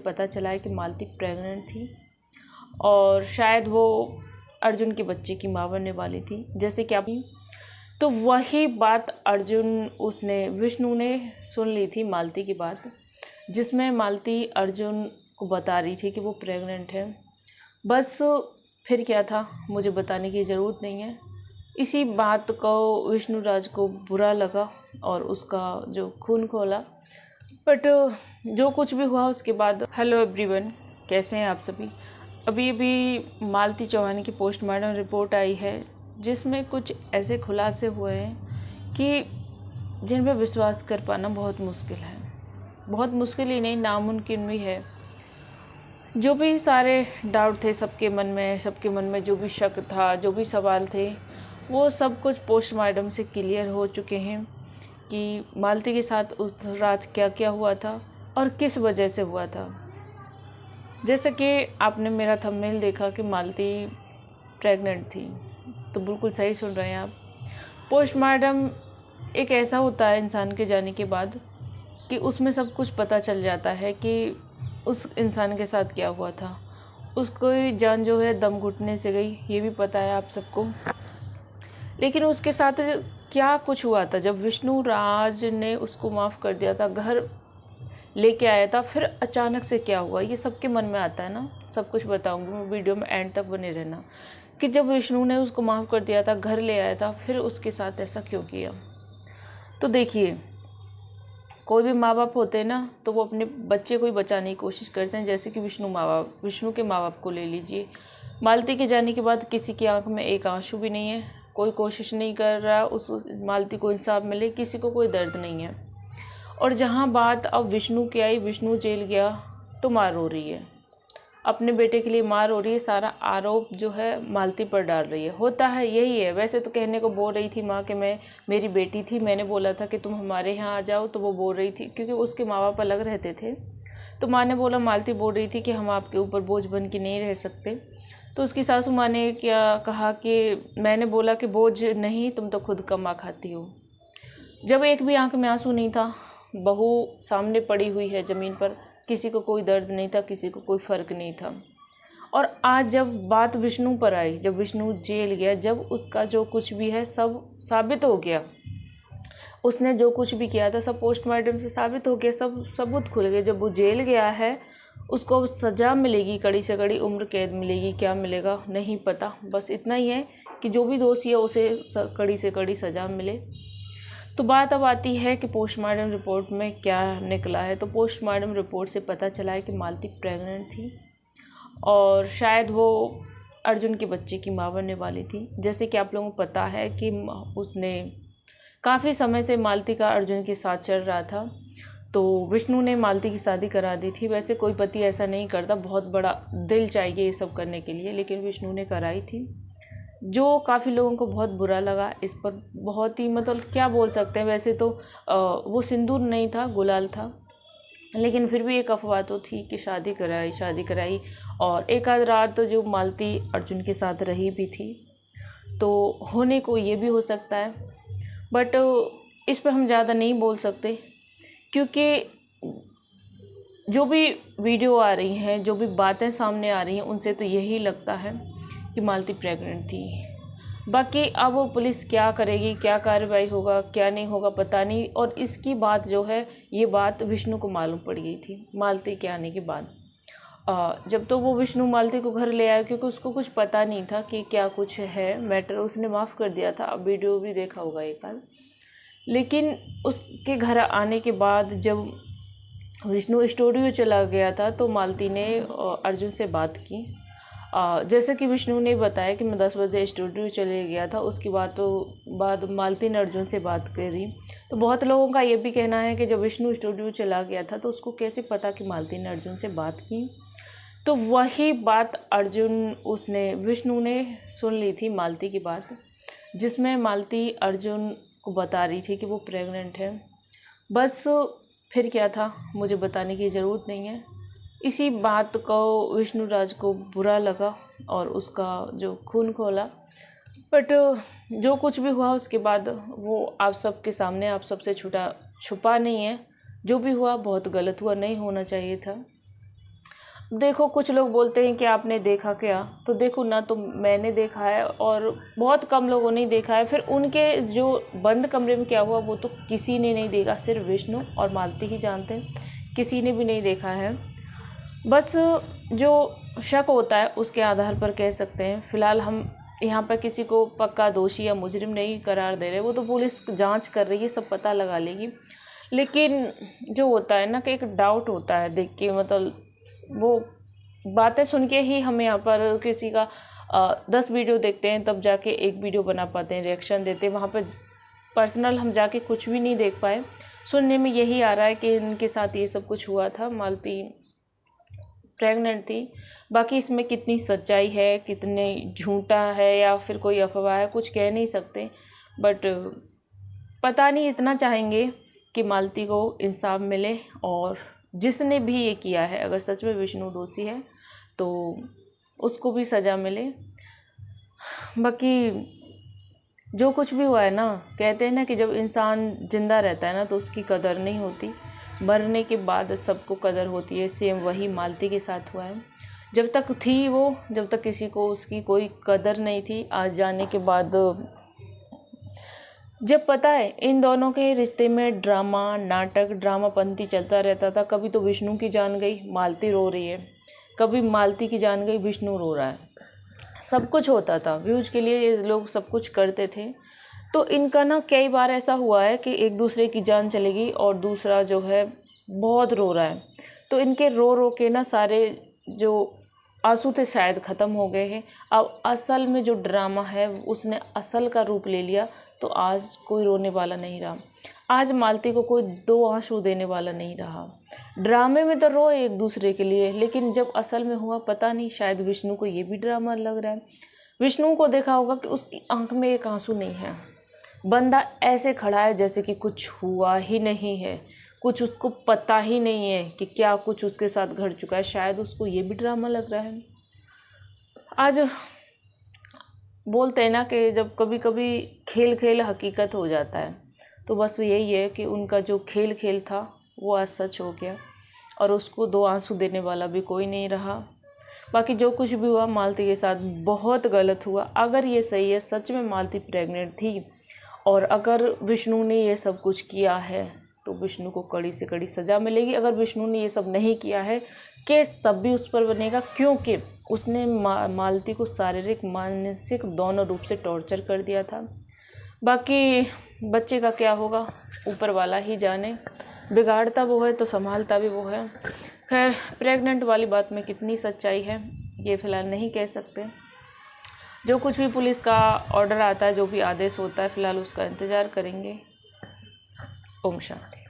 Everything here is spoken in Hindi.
पता चला है कि मालती प्रेग्नेंट थी और शायद वो अर्जुन के बच्चे की माँ बनने वाली थी। जैसे कि आप, तो वही बात विष्णु ने सुन ली थी मालती की बात, जिसमें मालती अर्जुन को बता रही थी कि वो प्रेग्नेंट है। बस फिर क्या था, मुझे बताने की ज़रूरत नहीं है। इसी बात को विष्णुराज को बुरा लगा और उसका जो खून खोला। बट जो कुछ भी हुआ उसके बाद, हेलो एवरीवन, कैसे हैं आप सभी। अभी मालती चौहान की पोस्टमार्टम रिपोर्ट आई है, जिसमें कुछ ऐसे खुलासे हुए हैं कि जिन पर विश्वास कर पाना बहुत मुश्किल है। बहुत मुश्किल ही नहीं, नामुमकिन भी है। जो भी सारे डाउट थे सबके मन में जो भी शक था, जो भी सवाल थे, वो सब कुछ पोस्टमार्टम से क्लियर हो चुके हैं कि मालती के साथ उस रात क्या क्या हुआ था और किस वजह से हुआ था। जैसे कि आपने मेरा थंबनेल देखा कि मालती प्रेग्नेंट थी, तो बिल्कुल सही सुन रहे हैं आप। पोस्टमार्टम एक ऐसा होता है इंसान के जाने के बाद कि उसमें सब कुछ पता चल जाता है कि उस इंसान के साथ क्या हुआ था। उसको जान जो है दम घुटने से गई, ये भी पता है आप सबको। लेकिन उसके साथ क्या कुछ हुआ था, जब विष्णुराज ने उसको माफ़ कर दिया था, घर लेके आया था, फिर अचानक से क्या हुआ, ये सबके मन में आता है ना। सब कुछ बताऊंगी मैं, वीडियो में एंड तक बने रहना। कि जब विष्णु ने उसको माफ़ कर दिया था, घर ले आया था, फिर उसके साथ ऐसा क्यों किया। तो देखिए, कोई भी माँ बाप होते हैं ना, तो वो अपने बच्चे को ही बचाने की कोशिश करते हैं। जैसे कि विष्णु के माँ बाप को ले लीजिए। मालती के जाने के बाद किसी की आंख में एक आंसू भी नहीं है, कोई कोशिश नहीं कर रहा उस मालती को इंसाफ मिले, किसी को कोई दर्द नहीं है। और जहाँ बात अब विष्णु की आई, विष्णु जेल गया तो मार रो रही है, अपने बेटे के लिए मार हो रही है। सारा आरोप जो है मालती पर डाल रही है। होता है यही है। वैसे तो कहने को बोल रही थी माँ कि मेरी बेटी थी, मैंने बोला था कि तुम हमारे यहाँ आ जाओ, तो वो बोल रही थी, क्योंकि उसके माँ बाप अलग रहते थे, तो माँ ने बोला, मालती बोल रही थी कि हम आपके ऊपर बोझ बन के नहीं रह सकते। तो उसकी सासू माँ ने क्या कहा कि मैंने बोला कि बोझ नहीं, तुम तो खुद कमा खाती हो। जब एक भी आंख में आंसू नहीं था, बहू सामने पड़ी हुई है ज़मीन पर, किसी को कोई दर्द नहीं था, किसी को कोई फ़र्क नहीं था। और आज जब बात विष्णु पर आई, जब विष्णु जेल गया, जब उसका जो कुछ भी है सब साबित हो गया, उसने जो कुछ भी किया था सब पोस्टमार्टम से साबित हो गया, सब सबूत खुल गए। जब वो जेल गया है, उसको सज़ा मिलेगी, कड़ी से कड़ी उम्र कैद मिलेगी, क्या मिलेगा नहीं पता। बस इतना ही है कि जो भी दोषी है उसे कड़ी से कड़ी सज़ा मिले। तो बात अब आती है कि पोस्टमार्टम रिपोर्ट में क्या निकला है। तो पोस्टमार्टम रिपोर्ट से पता चला है कि मालती प्रेग्नेंट थी और शायद वो अर्जुन के बच्चे की माँ बनने वाली थी। जैसे कि आप लोगों को पता है कि उसने काफ़ी समय से मालती का अर्जुन के साथ चल रहा था, तो विष्णु ने मालती की शादी करा दी थी। वैसे कोई पति ऐसा नहीं करता, बहुत बड़ा दिल चाहिए ये सब करने के लिए, लेकिन विष्णु ने कराई थी, जो काफ़ी लोगों को बहुत बुरा लगा। इस पर बहुत ही मतलब क्या बोल सकते हैं। वैसे तो वो सिंदूर नहीं था, गुलाल था, लेकिन फिर भी एक अफवाह तो थी कि शादी कराई। और एक आध रात जो मालती अर्जुन के साथ रही भी थी, तो होने को ये भी हो सकता है। बट इस पर हम ज़्यादा नहीं बोल सकते, क्योंकि जो भी वीडियो आ रही हैं, जो भी बातें सामने आ रही हैं, उनसे तो यही लगता है कि मालती प्रेग्नेंट थी। बाकी अब पुलिस क्या करेगी, क्या कार्रवाई होगा, क्या नहीं होगा, पता नहीं। और इसकी बात जो है, ये बात विष्णु को मालूम पड़ गई थी मालती के आने के बाद। जब तो वो विष्णु मालती को घर ले आया, क्योंकि उसको कुछ पता नहीं था कि क्या कुछ है मैटर, उसने माफ़ कर दिया था। अब वीडियो भी देखा होगा एक बार। लेकिन उसके घर आने के बाद जब विष्णु स्टूडियो चला गया था, तो मालती ने अर्जुन से बात की। जैसे कि विष्णु ने बताया कि मैं 10 बजे स्टूडियो चले गया था। उसके बाद मालती ने अर्जुन से बात करी। तो बहुत लोगों का ये भी कहना है कि जब विष्णु स्टूडियो चला गया था, तो उसको कैसे पता कि मालती ने अर्जुन से बात की। तो वही बात विष्णु ने सुन ली थी मालती की बात, जिसमें मालती अर्जुन को बता रही थी कि वो प्रेग्नेंट है। बस फिर क्या था, मुझे बताने की ज़रूरत नहीं है। इसी बात को विष्णुराज को बुरा लगा और उसका जो खून खोला। बट जो कुछ भी हुआ उसके बाद वो आप सबके सामने, आप सबसे छुपा नहीं है। जो भी हुआ बहुत गलत हुआ, नहीं होना चाहिए था। देखो कुछ लोग बोलते हैं कि आपने देखा क्या, तो देखो ना, तो मैंने देखा है और बहुत कम लोगों ने देखा है। फिर उनके जो बंद कमरे में क्या हुआ वो तो किसी ने नहीं देखा, सिर्फ विष्णु और मालती ही जानते हैं, किसी ने भी नहीं देखा है। बस जो शक होता है उसके आधार पर कह सकते हैं। फ़िलहाल हम यहाँ पर किसी को पक्का दोषी या मुजरिम नहीं करार दे रहे, वो तो पुलिस जांच कर रही है, सब पता लगा लेगी। लेकिन जो होता है ना कि एक डाउट होता है देख के, मतलब वो बातें सुन के ही हम यहाँ पर किसी का 10 वीडियो देखते हैं तब जाके एक वीडियो बना पाते हैं, रिएक्शन देते हैं। वहाँ पर पर्सनल हम जाके कुछ भी नहीं देख पाए। सुनने में यही आ रहा है कि इनके साथ ये सब कुछ हुआ था, मालती प्रेग्नेंट थी। बाकी इसमें कितनी सच्चाई है, कितने झूठा है या फिर कोई अफवाह है, कुछ कह नहीं सकते। बट पता नहीं, इतना चाहेंगे कि मालती को इंसाफ मिले और जिसने भी ये किया है, अगर सच में विष्णु दोषी है तो उसको भी सज़ा मिले। बाकी जो कुछ भी हुआ है ना, कहते हैं ना कि जब इंसान ज़िंदा रहता है ना तो उसकी कदर नहीं होती, मरने के बाद सबको कदर होती है। सेम वही मालती के साथ हुआ है। जब तक थी वो, जब तक किसी को उसकी कोई कदर नहीं थी। आज जाने के बाद जब पता है इन दोनों के रिश्ते में ड्रामा, नाटक, ड्रामापंती चलता रहता था। कभी तो विष्णु की जान गई, मालती रो रही है, कभी मालती की जान गई, विष्णु रो रहा है। सब कुछ होता था, व्यूज के लिए ये लोग सब कुछ करते थे। तो इनका ना कई बार ऐसा हुआ है कि एक दूसरे की जान चलेगी और दूसरा जो है बहुत रो रहा है, तो इनके रो रो के ना सारे जो आंसू थे शायद ख़त्म हो गए हैं। अब असल में जो ड्रामा है उसने असल का रूप ले लिया, तो आज कोई रोने वाला नहीं रहा। आज मालती को कोई 2 आंसू देने वाला नहीं रहा। ड्रामे में तो रोए एक दूसरे के लिए, लेकिन जब असल में हुआ पता नहीं, शायद विष्णु को ये भी ड्रामा लग रहा है। विष्णु को देखा होगा कि उसकी आंख में एक आंसू नहीं है, बंदा ऐसे खड़ा है जैसे कि कुछ हुआ ही नहीं है, कुछ उसको पता ही नहीं है कि क्या कुछ उसके साथ घट चुका है। शायद उसको ये भी ड्रामा लग रहा है। आज बोलते हैं ना कि जब कभी कभी खेल खेल हकीकत हो जाता है, तो बस यही है कि उनका जो खेल खेल था वो आज सच हो गया और उसको 2 आंसू देने वाला भी कोई नहीं रहा। बाकी जो कुछ भी हुआ मालती के साथ बहुत गलत हुआ। अगर ये सही है, सच में मालती प्रेग्नेंट थी और अगर विष्णु ने ये सब कुछ किया है तो विष्णु को कड़ी से कड़ी सज़ा मिलेगी। अगर विष्णु ने ये सब नहीं किया है, केस तब भी उस पर बनेगा, क्योंकि उसने मालती को शारीरिक मानसिक दोनों रूप से टॉर्चर कर दिया था। बाकी बच्चे का क्या होगा ऊपर वाला ही जाने, बिगाड़ता वो है तो संभालता भी वो है। खैर, प्रेग्नेंट वाली बात में कितनी सच्चाई है ये फ़िलहाल नहीं कह सकते। जो कुछ भी पुलिस का ऑर्डर आता है, जो भी आदेश होता है, फ़िलहाल उसका इंतज़ार करेंगे। ओम शांति।